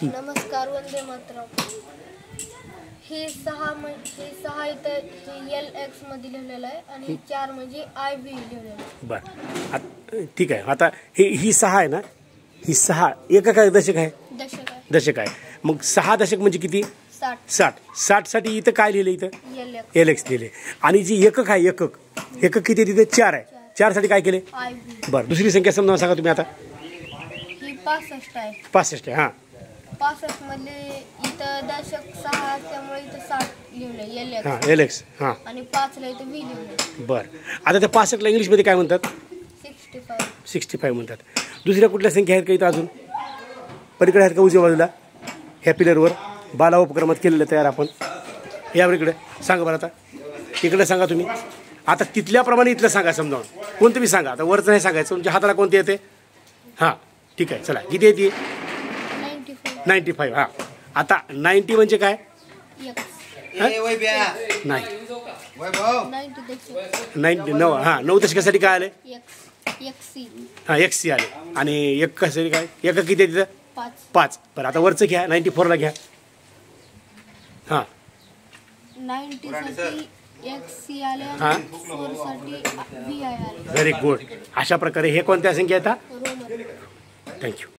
नमस्कार, वंदे मातरम. हे सहा इथं LX मध्ये लिहिलेलं आहे आणि 4 म्हणजे IV लिहिलेलं आहे. बरं ठीक आहे. आता ही 6 आहे ना, ही 6 एकक काय दशक आहे? दशक आहे. मग 6 दशक म्हणजे किती? 60 साठी इथं काय लिहिलं? इथं LX लिहिले. आणि जी एकक आहे, एकक किती तिथे 4 आहे. 4 साठी काय केले? बरं दुसरी संख्या समजावून सांगा तुम्ही आता. ही 65 आहे. 65 आहे. हां 65 मध्ये इथं दशक 6 त्यामुळे इथं 60 लिहिलंय LX. हां LX. हां आणि 5 ला इथं V लिहिलंय. बरं आता त्या 65ला इंग्लिशमध्ये काय म्हणतात? 65 म्हणतात. दुसऱ्या कुठल्या संख्या आहेत का इथं अजून? पलीकडे आहेत का उजव्या बाजूला ह्या पिलरवर? बाला उपक्रमात केलेलं तयार आपण. यावर इकडे सांगा बरं. आता इकडे सांगा तुम्ही. आता तिथल्याप्रमाणे इथलं सांगा समजावून. कोणतं बी सांगा. आता वरचं नाही सांगायचं. तुमच्या हाताला कोणते येते? हां ठीक आहे. चला किती येते? 95. हां आता 90 म्हणजे काय? नाही 90 हां 9 दशकासाठी काय आले? हां XC आले. आणि एक कशासाठी काय? एक किती आहे तिथं? 5. बरं आता वरचं घ्या 94ला घ्या. हां 90 साठी XC आले हां 4 साठी VI आले. Very good. अशा प्रकारे हे कोणत्या संख्या येतात? रोमन. थँक्यू.